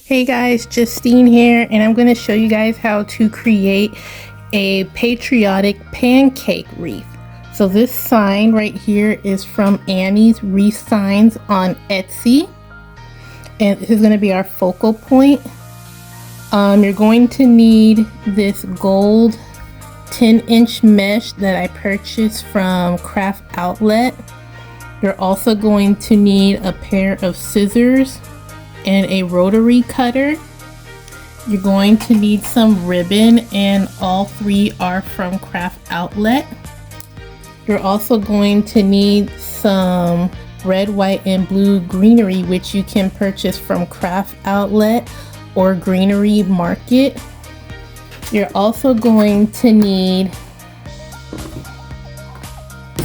Hey guys, Justine here, and I'm going to show you guys how to create a patriotic pancake wreath. So this sign right here is from Annie's Wreath Signs on Etsy, and this is going to be our focal point. You're going to need this gold 10-inch mesh that I purchased from Craft Outlet. You're also going to need a pair of scissors and a rotary cutter. You're going to need some ribbon, and all three are from Craft Outlet. You're also going to need some red, white, and blue greenery, which you can purchase from Craft Outlet or Greenery Market. You're also going to need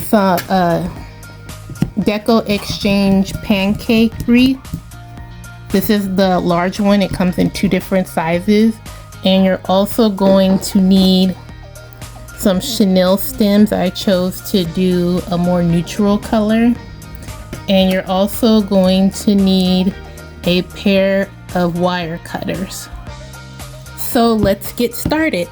some Deco Exchange pancake wreath. This is the large one. It comes in 2 different sizes. And you're also going to need some chenille stems. I chose to do a more neutral color. And you're also going to need a pair of wire cutters. So let's get started.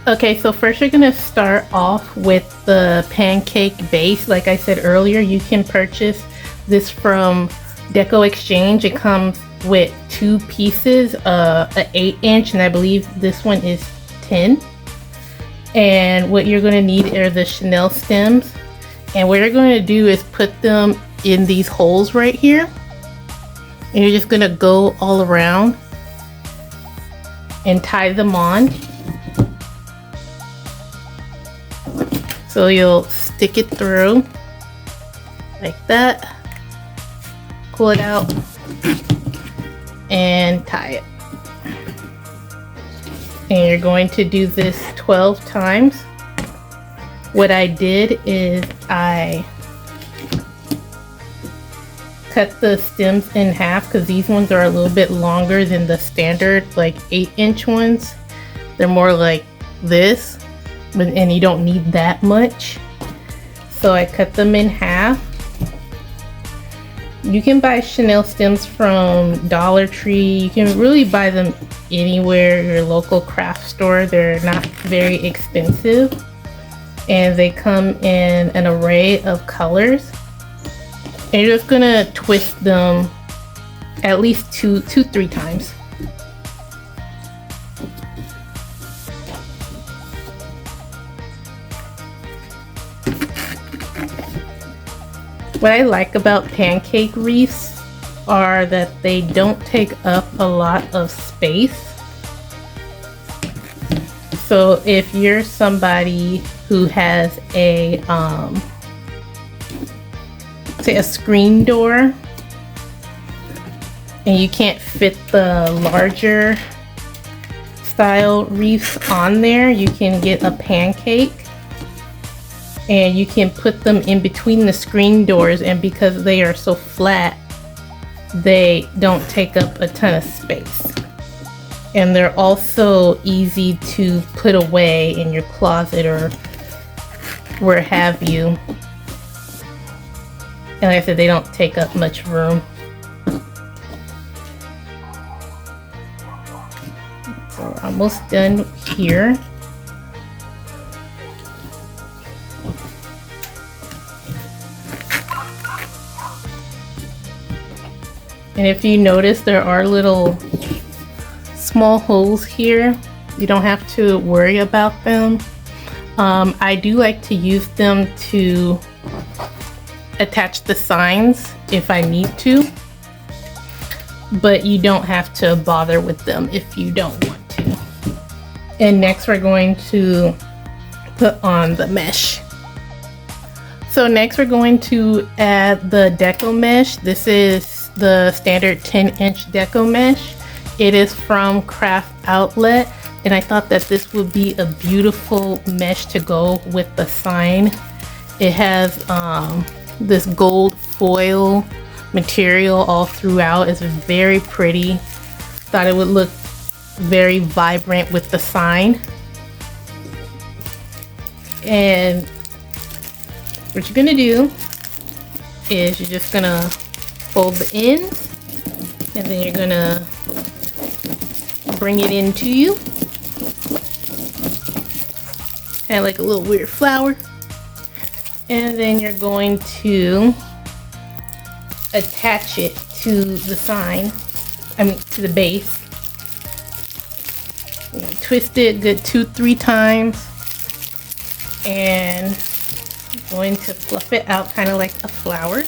Okay, so first you're gonna start off with the pancake base. Like I said earlier, you can purchase this from Deco Exchange. It comes with 2 pieces, an 8-inch, and I believe this one is 10. And what you're going to need are the chenille stems. And what you're going to do is put them in these holes right here. And you're just going to go all around and tie them on. So you'll stick it through like that. Pull it out and tie it. And you're going to do this 12 times. What I did is I cut the stems in half because these ones are a little bit longer than the standard like 8-inch ones. They're more like this, and you don't need that much. So I cut them in half. You can buy chenille stems from Dollar Tree. You can really buy them anywhere, your local craft store. They're not very expensive. And they come in an array of colors. And you're just gonna twist them at least 2-3 times. What I like about pancake wreaths are that they don't take up a lot of space. So if you're somebody who has a say a screen door and you can't fit the larger style wreaths on there, you can get a pancake. And you can put them in between the screen doors, and because they are so flat, they don't take up a ton of space. And they're also easy to put away in your closet or where have you. And like I said, they don't take up much room. So we're almost done here. And if you notice, there are little small holes here. You don't have to worry about them. I do like to use them to attach the signs if I need to, but you don't have to bother with them if you don't want to. And next we're going to put on the mesh. So next we're going to add the Deco Mesh. This is the standard 10-inch Deco Mesh. It is from Craft Outlet, and I thought that this would be a beautiful mesh to go with the sign. It has this gold foil material all throughout. It's very pretty. Thought it would look very vibrant with the sign. And what you're gonna do is you're just gonna fold the ends, and then you're gonna bring it into you. Kind of like a little weird flower. And then you're going to attach it to the sign, to the base. You're gonna twist it good 2-3 times. And I'm going to fluff it out kind of like a flower.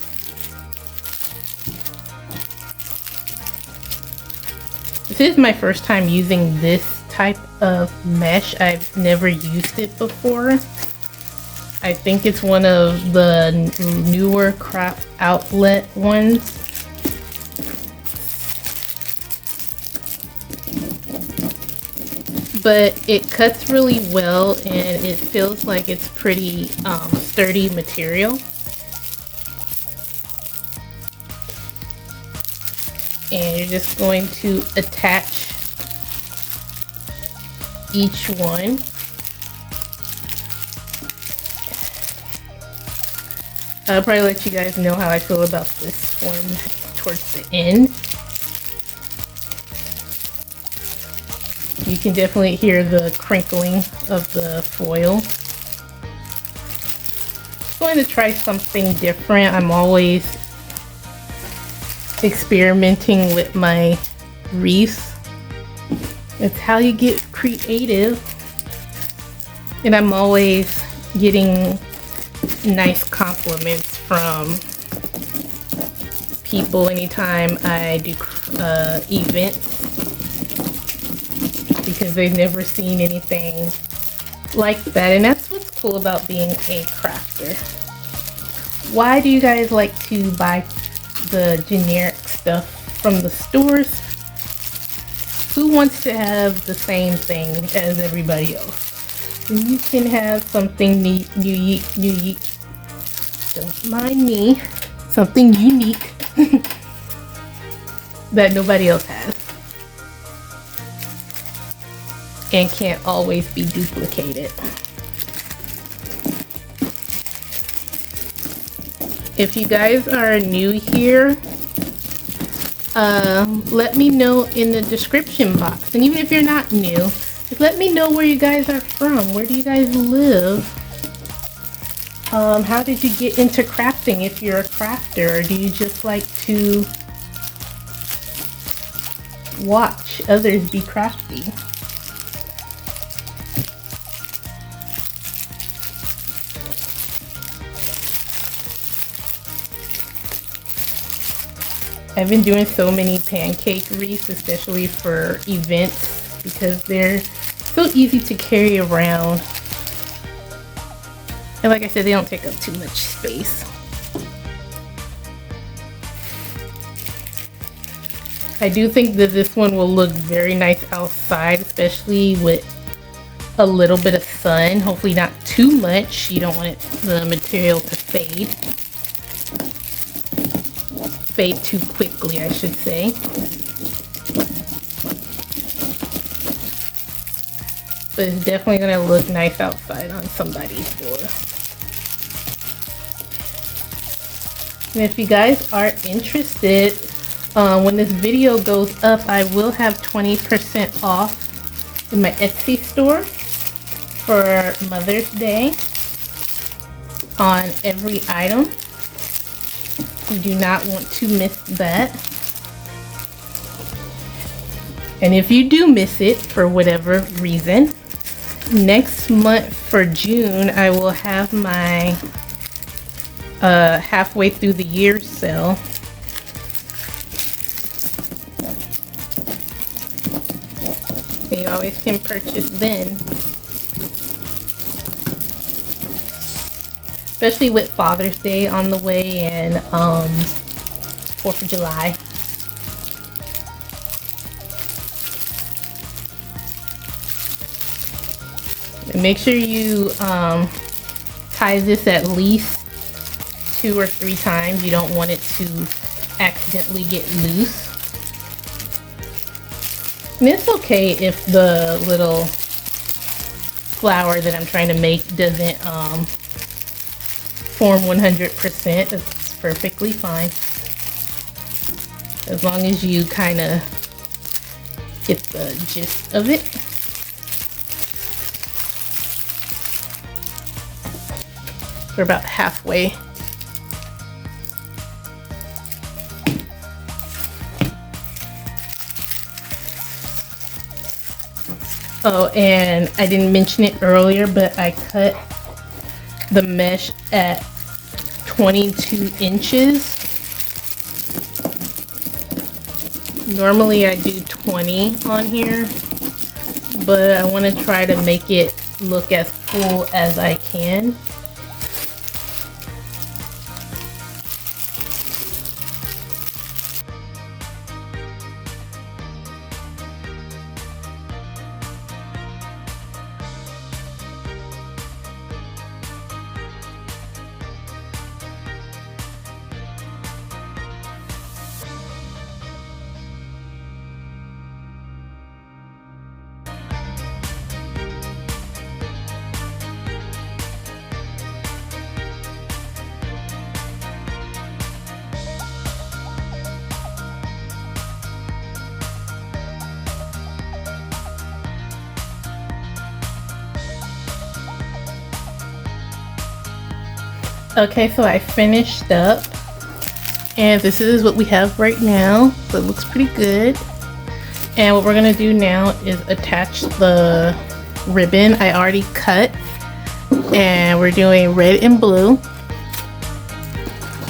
This is my first time using this type of mesh. I've never used it before. I think it's one of the newer craft outlet ones. But it cuts really well and it feels like it's pretty sturdy material. And you're just going to attach each one. I'll probably let you guys know how I feel about this one towards the end. You can definitely hear the crinkling of the foil. I'm going to try something different. I'm always experimenting with my wreaths. It's how you get creative. And I'm always getting nice compliments from people anytime I do events, because they've never seen anything like that. And that's what's cool about being a crafter. Why do you guys like to buy the generic stuff from the stores? Who wants to have the same thing as everybody else? And you can have something unique, don't mind me, something unique that nobody else has and can't always be duplicated. If you guys are new here, let me know in the description box. And even if you're not new, just let me know where you guys are from. Where do you guys live? How did you get into crafting if you're a crafter? Or do you just like to watch others be crafty? I've been doing so many pancake wreaths, especially for events, because they're so easy to carry around. And like I said, they don't take up too much space. I do think that this one will look very nice outside, especially with a little bit of sun. Hopefully not too much. You don't want the material to fade. Fade too quickly, I should say. But it's definitely going to look nice outside on somebody's door. And if you guys are interested, when this video goes up, I will have 20% off in my Etsy store for Mother's Day on every item. You do not want to miss that. And if you do miss it for whatever reason, next month for June, I will have my halfway through the year sale. You always can purchase then. Especially with Father's Day on the way and 4th of July. And make sure you tie this at least 2 or 3 times. You don't want it to accidentally get loose. And it's okay if the little flower that I'm trying to make doesn't form 100%. That's perfectly fine. As long as you kind of get the gist of it. We're about halfway. Oh, and I didn't mention it earlier, but I cut the mesh at 22 inches. Normally I do 20 on here, but I want to try to make it look as full as I can. Okay, so I finished up, and this is what we have right now. So it looks pretty good. And what we're gonna do now is attach the ribbon I already cut, and we're doing red and blue.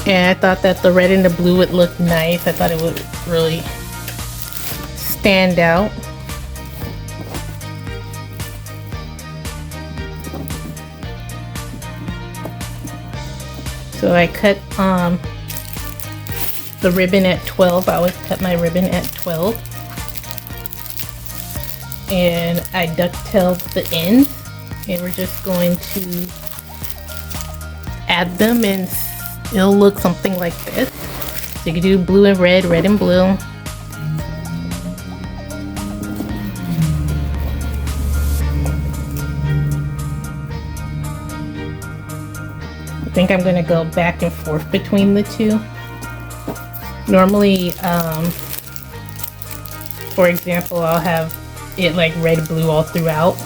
And I thought that the red and the blue would look nice. I thought it would really stand out. So I cut the ribbon at 12. I always cut my ribbon at 12. And I ducktailed the ends. And we're just going to add them, and it'll look something like this. So you can do blue and red, red and blue. I think I'm gonna go back and forth between the two. Normally, for example, I'll have it like red, blue all throughout.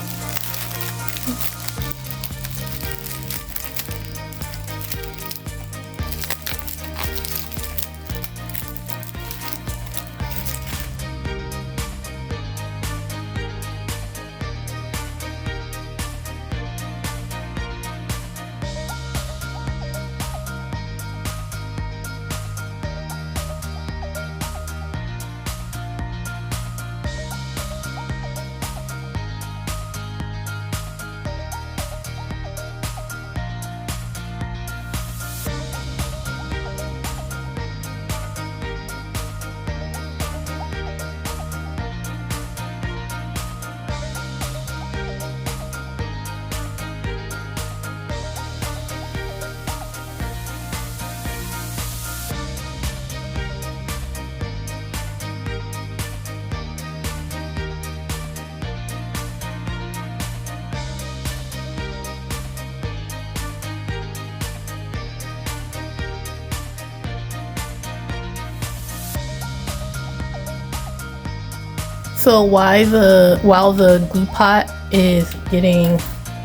So while the glue pot is getting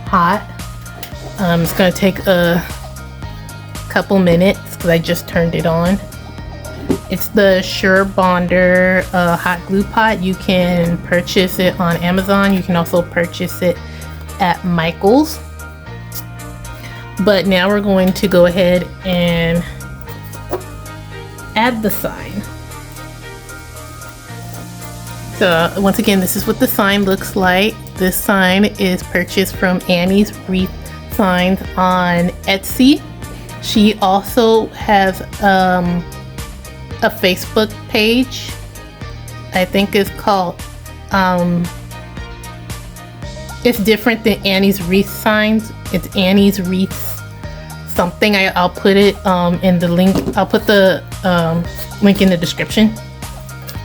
hot, it's gonna take a couple minutes because I just turned it on. It's the Sure Bonder hot glue pot. You can purchase it on Amazon. You can also purchase it at Michael's. But now we're going to go ahead and add the sign. So once again, this is what the sign looks like. This sign is purchased from Annie's Wreath Signs on Etsy. She also has a Facebook page. I think it's called, it's different than Annie's Wreath Signs. It's Annie's Wreath something. I'll put it in the link. I'll put the link in the description.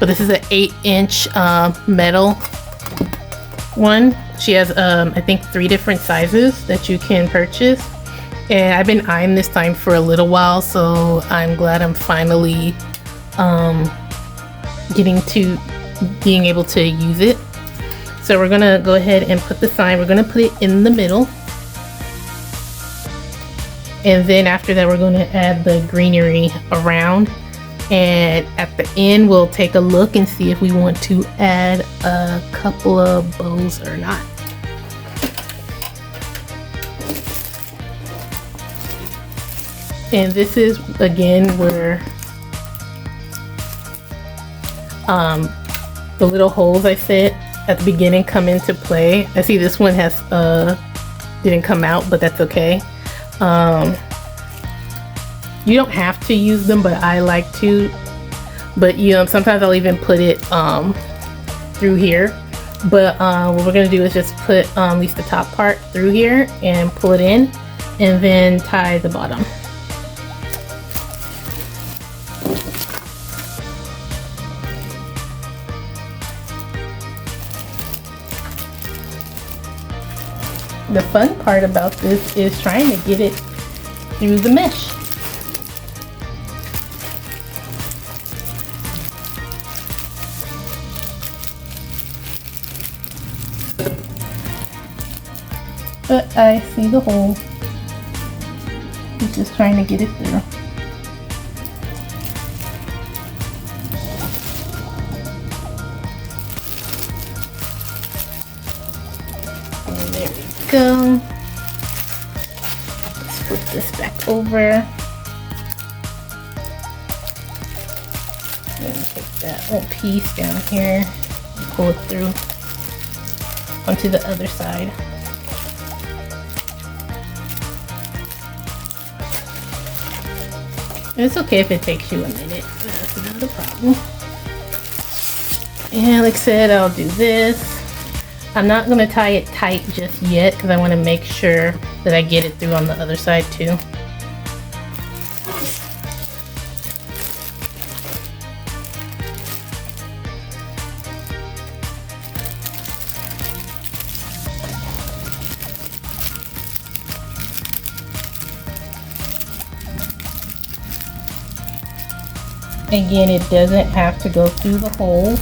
But this is an 8-inch metal one. She has I think 3 different sizes that you can purchase. And I've been eyeing this sign for a little while, so I'm glad I'm finally getting to being able to use it. So we're gonna go ahead and put the sign, we're gonna put it in the middle. And then after that, we're gonna add the greenery around. And at the end, we'll take a look and see if we want to add a couple of bows or not. And this is again where the little holes I said at the beginning come into play. I see this one has didn't come out, but that's okay. You don't have to use them, but I like to. But sometimes I'll even put it through here. But what we're gonna do is just put at least the top part through here and pull it in, and then tie the bottom. The fun part about this is trying to get it through the mesh. But I see the hole. He's just trying to get it through. And there we go. Let's flip this back over. And take that little piece down here and pull it through onto the other side. It's okay if it takes you a minute, that's not a problem. And like I said, I'll do this. I'm not going to tie it tight just yet because I want to make sure that I get it through on the other side too. Again, it doesn't have to go through the hole.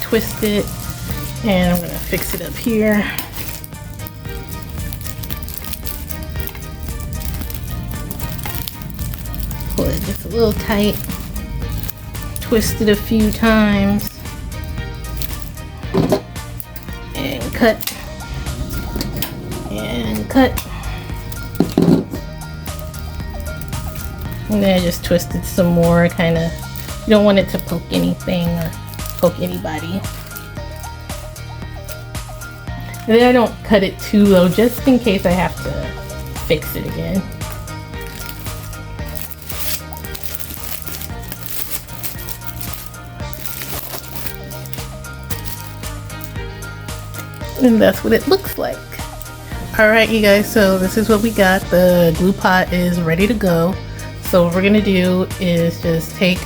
Twist it, and I'm going to fix it up here. Pull it just a little tight, twist it a few times, and cut, and cut. And then I just twisted some more, kind of, you don't want it to poke anything or poke anybody. And then I don't cut it too low just in case I have to fix it again. And that's what it looks like. Alright you guys, so this is what we got. The glue pot is ready to go. So what we're gonna do is just take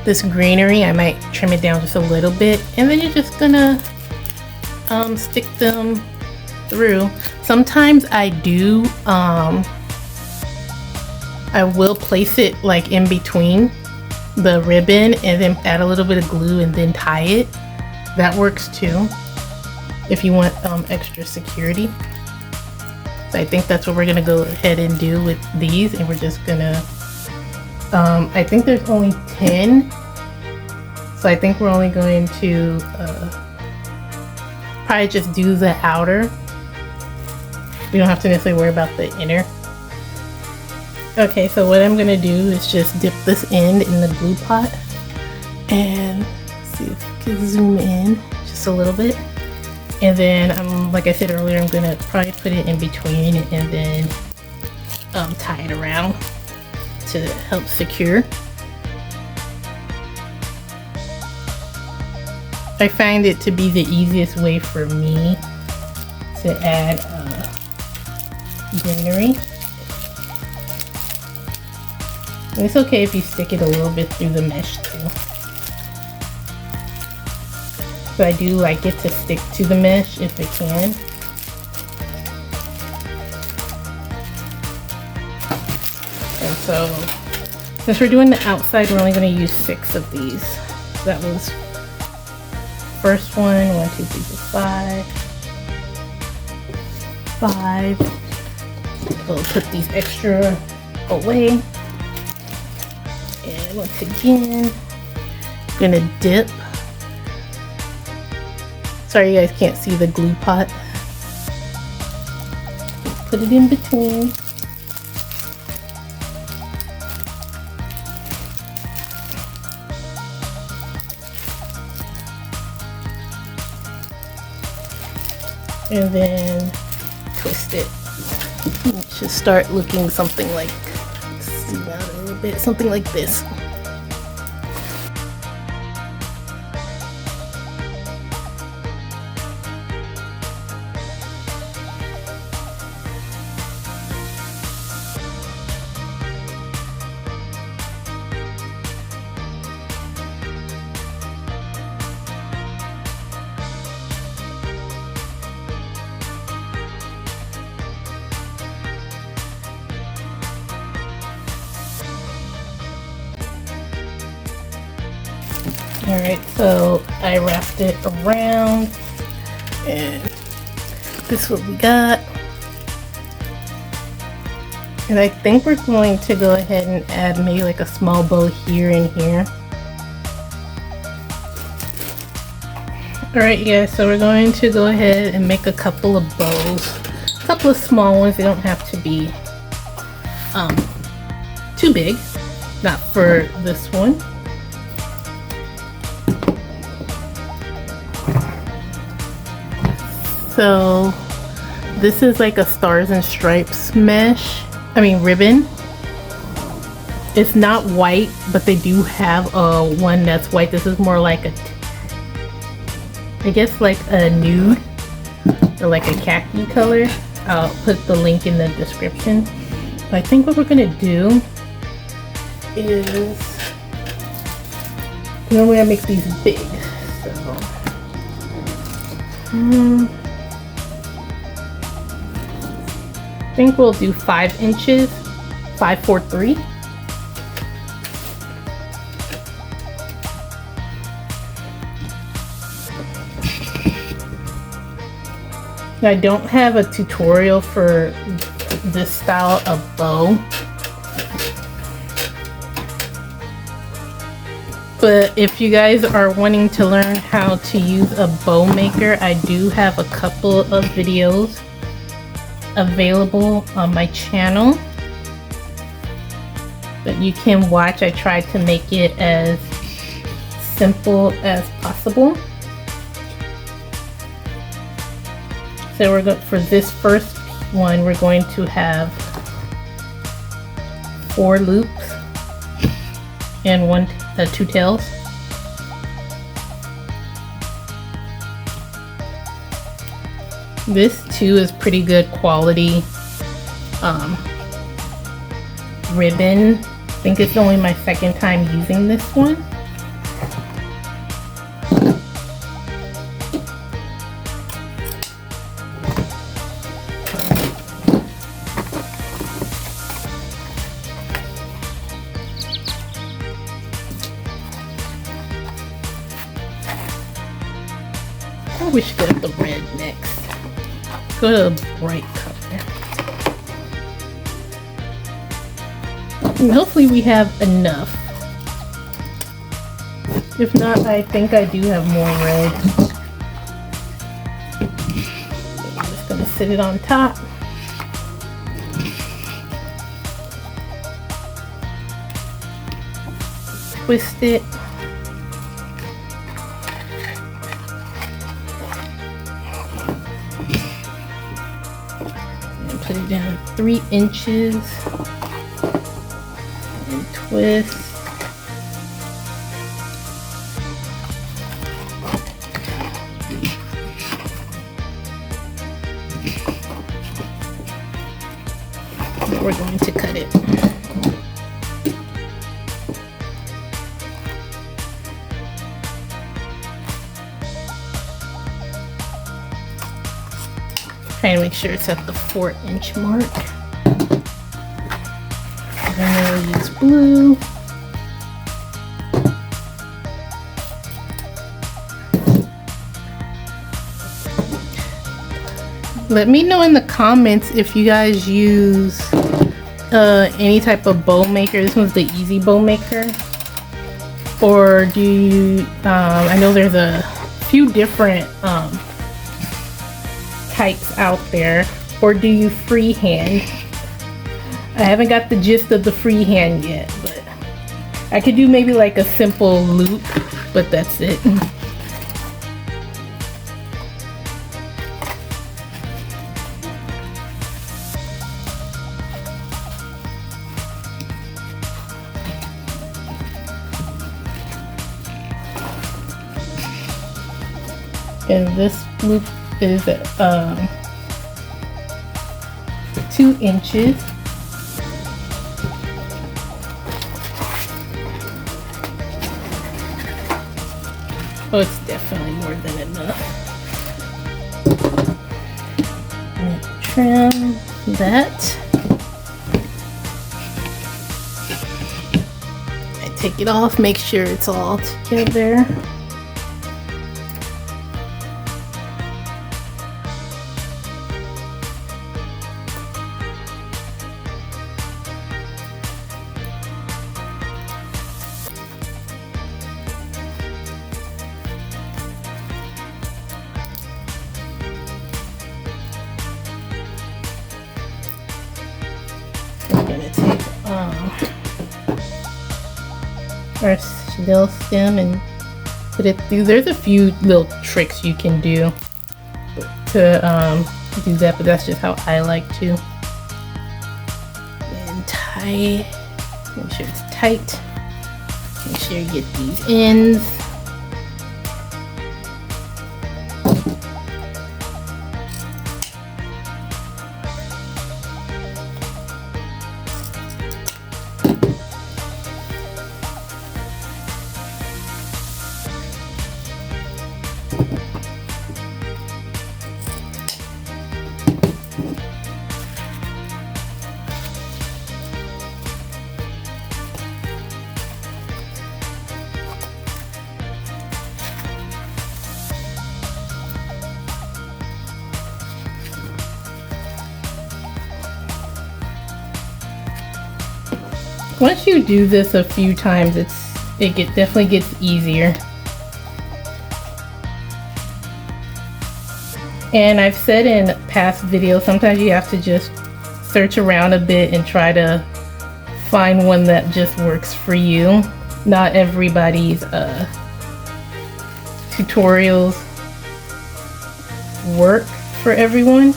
this greenery, I might trim it down just a little bit, and then you're just gonna stick them through. Sometimes I do, I will place it like in between the ribbon and then add a little bit of glue and then tie it. That works too, if you want extra security. So I think that's what we're gonna go ahead and do with these, and we're just gonna I think there's only 10, so I think we're only going to probably just do the outer. We don't have to necessarily worry about the inner. Okay, so what I'm gonna do is just dip this end in the glue pot, and see if we can zoom in just a little bit. And then, like I said earlier, I'm gonna probably put it in between and then tie it around to help secure. I find it to be the easiest way for me to add greenery. And it's okay if you stick it a little bit through the mesh too. So I do like it to stick to the mesh if it can. And so since we're doing the outside, we're only going to use 6 of these. That was first one, 1, 2, 3, 4, 5. 5. We'll put these extra away. And once again, I'm gonna dip. Sorry you guys can't see the glue pot. Put it in between. And then twist it. It should start looking something like, zoom out a little bit, something like this. Alright, so I wrapped it around, and this is what we got. And I think we're going to go ahead and add maybe like a small bow here and here. Alright, you guys, so we're going to go ahead and make a couple of bows. A couple of small ones. They don't have to be too big. Not for this one. So this is like a stars and stripes ribbon. It's not white, but they do have one that's white. This is more like I guess like a nude or like a khaki color. I'll put the link in the description. But I think what we're gonna do is we're gonna make these big. So I think we'll do 5 inches, 5, 4, 3. I don't have a tutorial for this style of bow, but if you guys are wanting to learn how to use a bow maker, I do have a couple of videos available on my channel that you can watch. I tried to make it as simple as possible. So we're going for this first one, we're going to have 4 loops and 2 tails. This too is pretty good quality ribbon. I think it's only my second time using this one. We should go with the red next. Go to a bright color. And hopefully we have enough. If not, I think I do have more red. I'm just gonna sit it on top. Twist it. Put it down 3 inches and twist. We're going to cut it. trying to make sure it's at the 4-inch mark. And then we'll use blue. Let me know in the comments if you guys use any type of bow maker. This one's the easy bow maker. Or do you, I know there's a few different types out there. Or do you freehand? I haven't got the gist of the freehand yet, but I could do maybe like a simple loop, but that's it. And this loop is 2 inches. Oh, it's definitely more than enough. Trim that. I take it off, make sure it's all together. I'm gonna take our chenille stem and put it through. There's a few little tricks you can do to do that, but that's just how I like to. And tie, make sure it's tight. Make sure you get these ends. Once you do this a few times, it definitely gets easier. And I've said in past videos, sometimes you have to just search around a bit and try to find one that just works for you. Not everybody's tutorials work for everyone.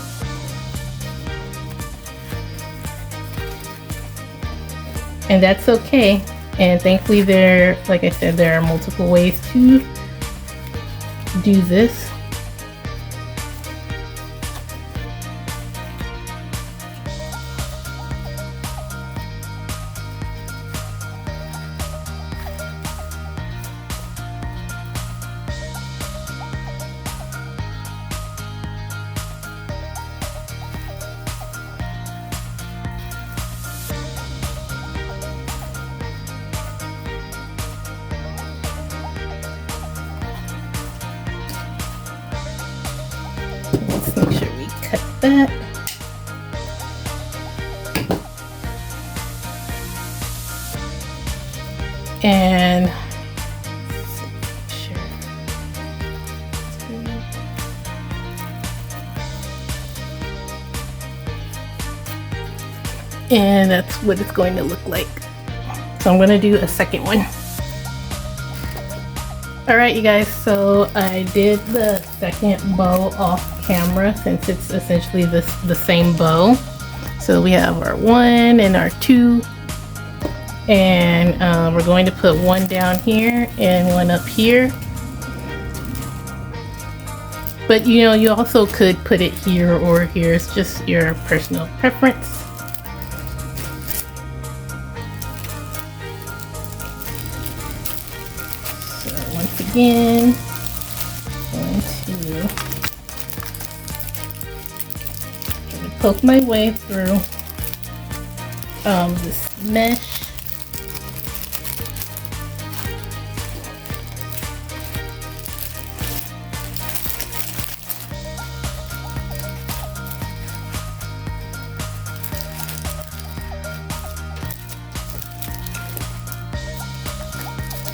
And that's okay. And thankfully like I said, there are multiple ways to do this. Let's make sure we cut that. And and that's what it's going to look like. So I'm going to do a second one. Alright you guys, so I did the second bow off camera since it's essentially the same bow. So we have our 1 and our 2, and we're going to put one down here and one up here. But you know, you also could put it here or here, it's just your personal preference. Again, going to poke my way through this mesh.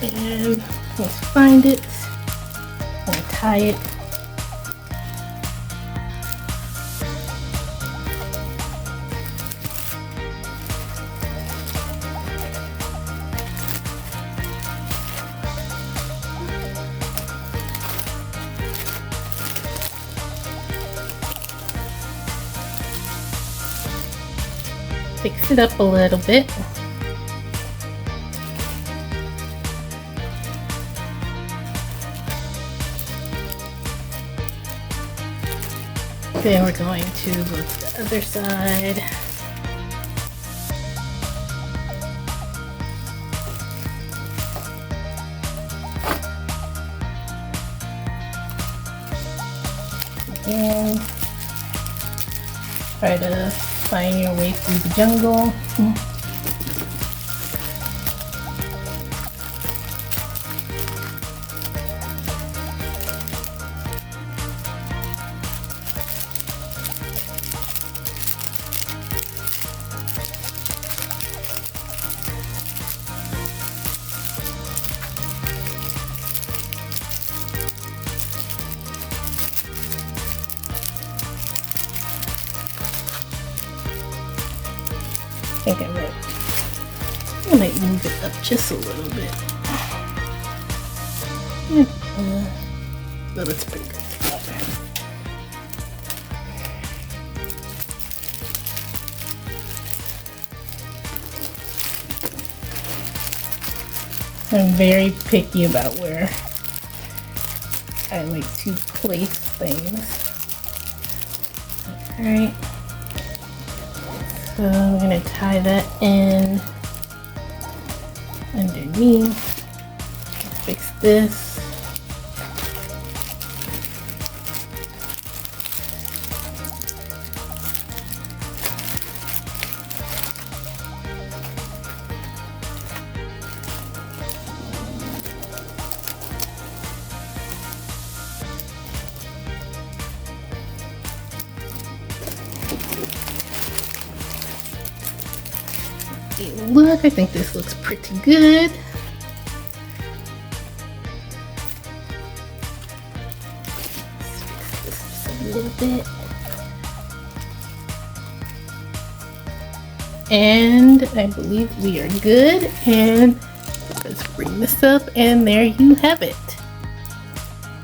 And let's find it and tie it. Fix it up a little bit. Then we're going to go to the other side. And try to find your way through the jungle. I think I might move it up just a little bit. But let's bring it together. I'm very picky about where I like to place things. Alright. So I'm going to tie that in underneath. Fix this. Look, I think this looks pretty good. Let's fix this just a little bit. And I believe we are good. And let's bring this up, and there you have it.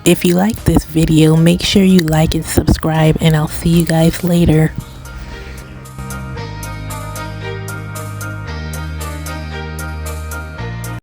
If you like this video, make sure you like and subscribe, and I'll see you guys later.